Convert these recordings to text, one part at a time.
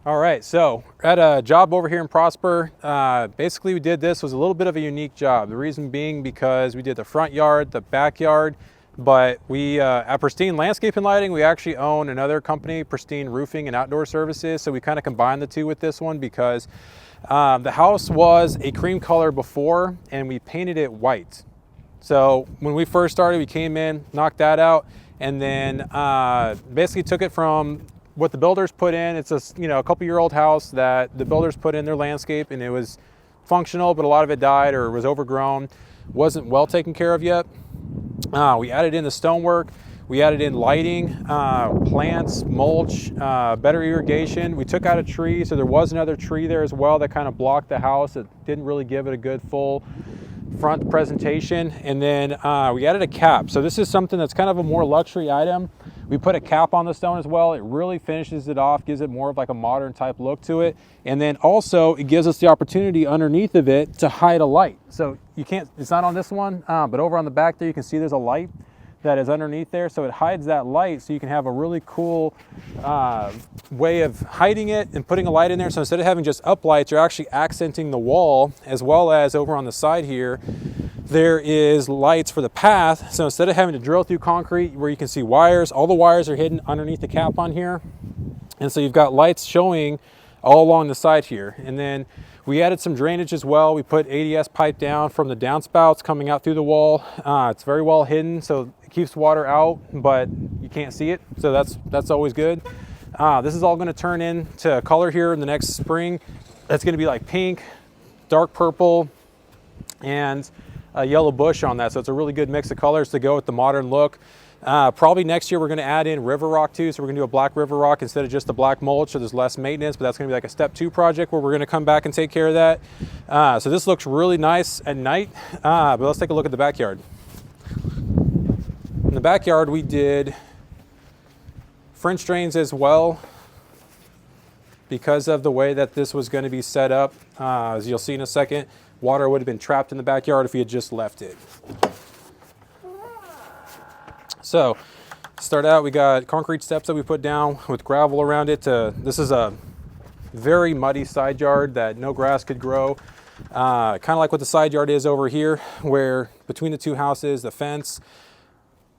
All right, so at a job over here in Prosper, basically we did this, was a little bit of a unique job. The reason being because we did the front yard, the backyard, but we, at Pristine Landscape and Lighting, we actually own another company, Pristine Roofing and Outdoor Services. So we kind of combined the two with this one because the house was a cream color before and we painted it white. So when we first started, we came in, knocked that out, and then basically took it from what the builders put in. It's a couple-year-old house that the builders put in their landscape, and it was functional, but a lot of it died or was overgrown, wasn't well taken care of yet. We added in the stonework, we added in lighting, plants, mulch, better irrigation. We took out a tree, so there was another tree there as well that kind of blocked the house. It didn't really give it a good full front presentation. And then we added a cap. So this is something that's kind of a more luxury item. We put a cap on the stone as well. It really finishes it off, gives it more of like a modern type look to it. And then also it gives us the opportunity underneath of it to hide a light. So you can't, it's not on this one, but over on the back there, you can see there's a light that is underneath there. So it hides that light, so you can have a really cool way of hiding it and putting a light in there. So instead of having just up lights, you're actually accenting the wall, as well as over on the side here, there is lights for the path. So instead of having to drill through concrete where you can see wires, all the wires are hidden underneath the cap on here. And so you've got lights showing all along the side here. And then we added some drainage as well. We put ADS pipe down from the downspouts coming out through the wall. It's very well hidden, so it keeps water out, but you can't see it. So that's always good. This is all gonna turn into color here in the next spring. That's gonna be like pink, dark purple, and a yellow bush on that. So it's a really good mix of colors to go with the modern look. Probably next year we're going to add in river rock too. So we're going to do a black river rock instead of just the black mulch, so there's less maintenance, but that's going to be like a step 2 project where we're going to come back and take care of that. So this looks really nice at night, but let's take a look at the backyard. In the backyard we did French drains as well because of the way that this was going to be set up. As you'll see in a second, water would have been trapped in the backyard if we had just left it. So, start out, we got concrete steps that we put down with gravel around it. This is a very muddy side yard that no grass could grow. Kind of like what the side yard is over here, where between the two houses, the fence,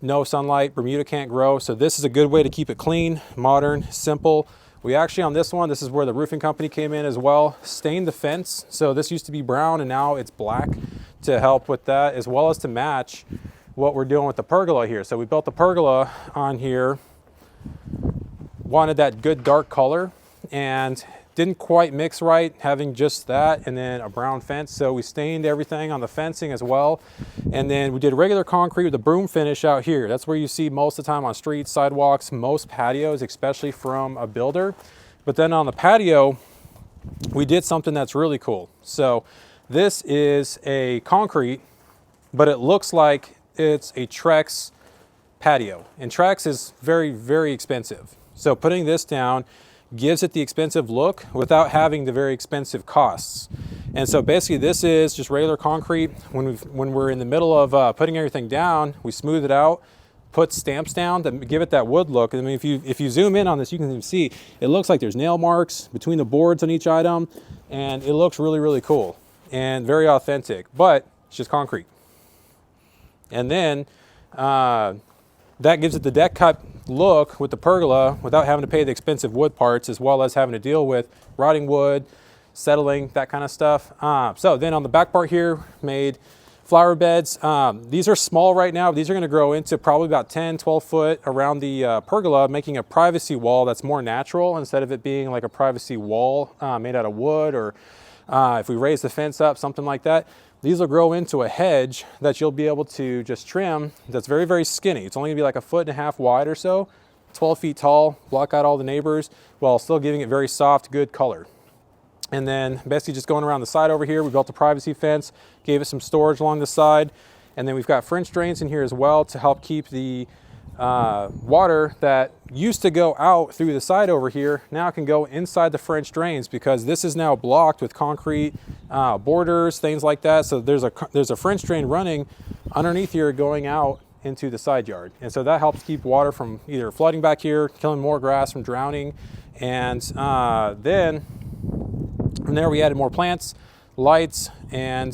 no sunlight, Bermuda can't grow. So this is a good way to keep it clean, modern, simple. We actually, on this one, this is where the roofing company came in as well, stained the fence. So this used to be brown and now it's black to help with that, as well as to match what we're doing with the pergola here. So we built the pergola on here, wanted that good dark color, and didn't quite mix right, having just that and then a brown fence. So we stained everything on the fencing as well. And then we did regular concrete with a broom finish out here. That's where you see most of the time on streets, sidewalks, most patios, especially from a builder. But then on the patio, we did something that's really cool. So this is a concrete, but it looks like it's a Trex patio. And Trex is very, very expensive. So putting this down gives it the expensive look without having the very expensive costs. And so basically this is just regular concrete. When we're in the middle of putting everything down, we smooth it out, put stamps down to give it that wood look. I mean, if you zoom in on this, you can see it looks like there's nail marks between the boards on each item, and it looks really, really cool and very authentic, but it's just concrete. And then that gives it the deck cut look with the pergola without having to pay the expensive wood parts, as well as having to deal with rotting wood, settling, that kind of stuff. So then on the back part here, made flower beds. These are small right now. These are going to grow into probably about 10, 12 foot around the pergola, making a privacy wall that's more natural instead of it being like a privacy wall made out of wood, or if we raise the fence up, something like that. These will grow into a hedge that you'll be able to just trim. That's very, very skinny. It's only gonna be like 1.5 feet wide or so, 12 feet tall, block out all the neighbors while still giving it very soft, good color. And then basically just going around the side over here, we built a privacy fence, gave it some storage along the side. And then we've got French drains in here as well to help keep the water that used to go out through the side over here now can go inside the French drains, because this is now blocked with concrete borders, things like that. So there's a French drain running underneath here going out into the side yard. And so that helps keep water from either flooding back here, killing more grass from drowning. And then from there we added more plants, lights, and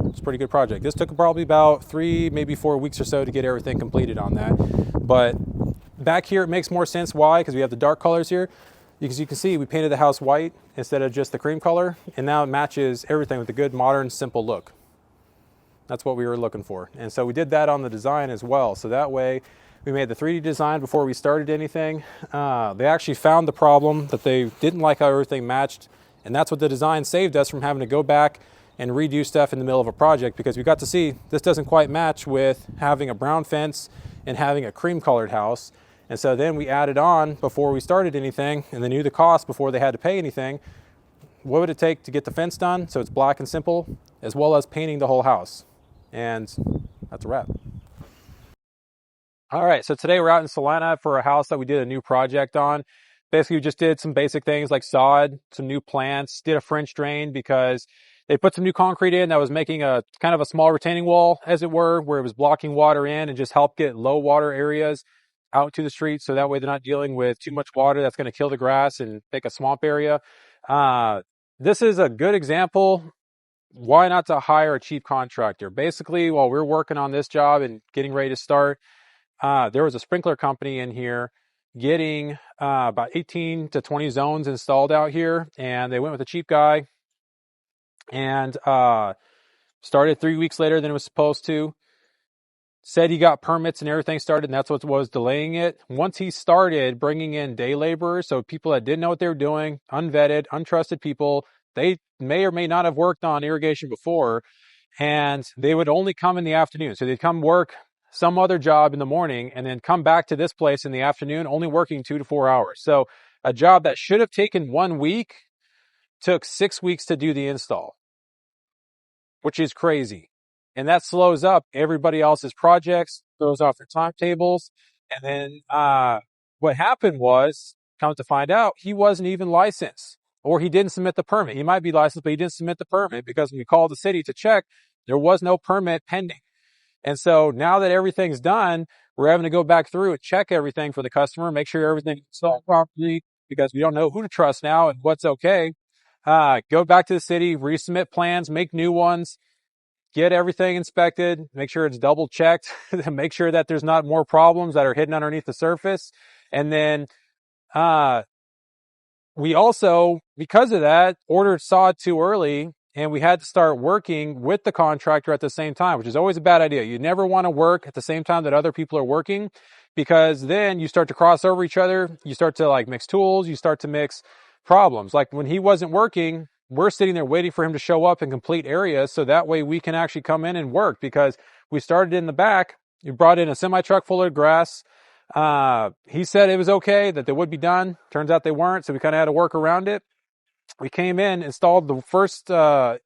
it's a pretty good project. This took probably about 3, maybe 4 weeks or so to get everything completed on that. But back here it makes more sense. Why? Because we have the dark colors here. Because you can see we painted the house white instead of just the cream color, and now it matches everything with a good, modern, simple look. That's what we were looking for. And so we did that on the design as well. So that way we made the 3D design before we started anything. They actually found the problem that they didn't like how everything matched. And that's what the design saved us from having to go back and redo stuff in the middle of a project, because we got to see this doesn't quite match with having a brown fence and having a cream colored house. And so then we added on before we started anything, and they knew the cost before they had to pay anything. What would it take to get the fence done so it's black and simple, as well as painting the whole house? And that's a wrap. All right, so today we're out in Salina for a house that we did a new project on. Basically, we just did some basic things like sod, some new plants, did a French drain because they put some new concrete in that was making a kind of a small retaining wall, as it were, where it was blocking water in and just help get low water areas out to the street. So that way they're not dealing with too much water that's going to kill the grass and make a swamp area. This is a good example. Why not to hire a cheap contractor? Basically, while we're working on this job and getting ready to start, there was a sprinkler company in here getting about 18 to 20 zones installed out here, and they went with a cheap guy and started 3 weeks later than it was supposed to. Said he got permits and everything started, and that's what was delaying it. Once he started bringing in day laborers, so people that didn't know what they were doing, unvetted, untrusted people, they may or may not have worked on irrigation before, and they would only come in the afternoon. So they'd come work some other job in the morning and then come back to this place in the afternoon, only working 2 to 4 hours. So a job that should have taken 1 week took 6 weeks to do the install, which is crazy. And that slows up everybody else's projects, throws off their timetables. And then what happened was, come to find out, he wasn't even licensed, or he didn't submit the permit. He might be licensed, but he didn't submit the permit because when we called the city to check, there was no permit pending. And so now that everything's done, we're having to go back through and check everything for the customer, make sure everything's installed properly, because we don't know who to trust now and what's okay. Go back to the city, resubmit plans, make new ones, get everything inspected, make sure it's double checked, make sure that there's not more problems that are hidden underneath the surface. And then we also, because of that, ordered sod too early, and we had to start working with the contractor at the same time, which is always a bad idea. You never want to work at the same time that other people are working, because then you start to cross over each other. You start to like mix tools. You start to mix problems. Like when he wasn't working, we're sitting there waiting for him to show up and complete areas, so that way we can actually come in and work, because we started in the back. We brought in a semi truck full of grass. He said it was okay, that they would be done. Turns out they weren't, so we kind of had to work around it. We came in, installed the first amount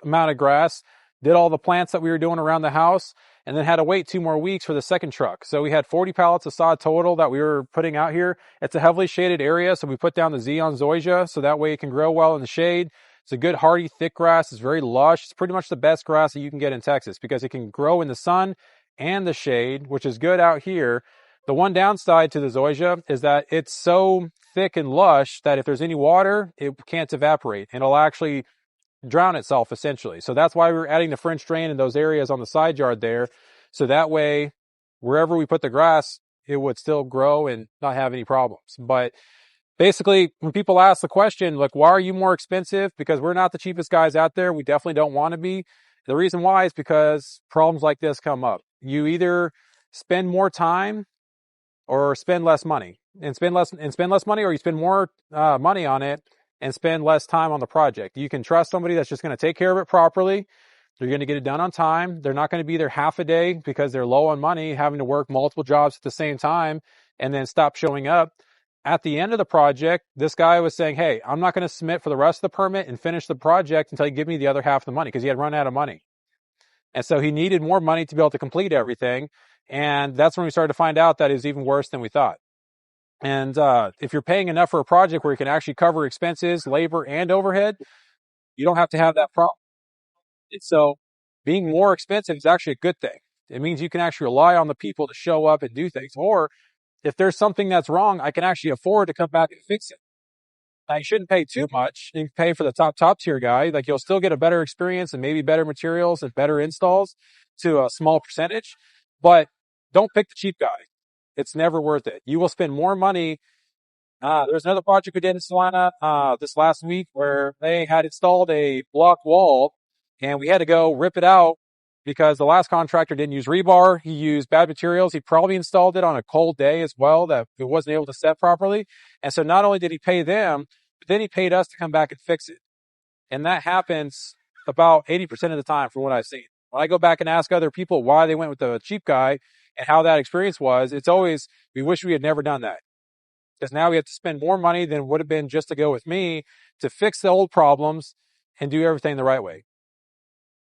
of grass, did all the plants that we were doing around the house, and then had to wait 2 more weeks for the second truck. So we had 40 pallets of sod total that we were putting out here. It's a heavily shaded area, so we put down the Xeon zoysia, so that way it can grow well in the shade. It's a good hardy, thick grass. It's very lush. It's pretty much the best grass that you can get in Texas, because it can grow in the sun and the shade, which is good out here. The one downside to the zoysia is that it's so thick and lush that if there's any water, it can't evaporate, and it'll actually drown itself essentially. So that's why we're adding the French drain in those areas on the side yard there. So that way, wherever we put the grass, it would still grow and not have any problems. But basically, when people ask the question, like, why are you more expensive? Because we're not the cheapest guys out there. We definitely don't want to be. The reason why is because problems like this come up. You either spend more time or spend less money, and spend less money, or you spend more money on it and spend less time on the project. You can trust somebody that's just going to take care of it properly. They're going to get it done on time. They're not going to be there half a day because they're low on money, having to work multiple jobs at the same time and then stop showing up. At the end of the project, this guy was saying, hey, I'm not going to submit for the rest of the permit and finish the project until you give me the other half of the money, because he had run out of money. And so he needed more money to be able to complete everything. And that's when we started to find out that it was even worse than we thought. And if you're paying enough for a project where you can actually cover expenses, labor, and overhead, you don't have to have that problem. And so being more expensive is actually a good thing. It means you can actually rely on the people to show up and do things. Or if there's something that's wrong, I can actually afford to come back and fix it. Now, you shouldn't pay too much. You can pay for the top tier guy. Like, you'll still get a better experience and maybe better materials and better installs to a small percentage, but don't pick the cheap guy. It's never worth it. You will spend more money. There's another project we did in Salina this last week where they had installed a block wall, and we had to go rip it out because the last contractor didn't use rebar. He used bad materials. He probably installed it on a cold day as well, that it wasn't able to set properly. And so not only did he pay them, but then he paid us to come back and fix it. And that happens about 80% of the time from what I've seen. When I go back and ask other people why they went with the cheap guy and how that experience was, it's always, we wish we had never done that. Because now we have to spend more money than would have been just to go with me to fix the old problems and do everything the right way.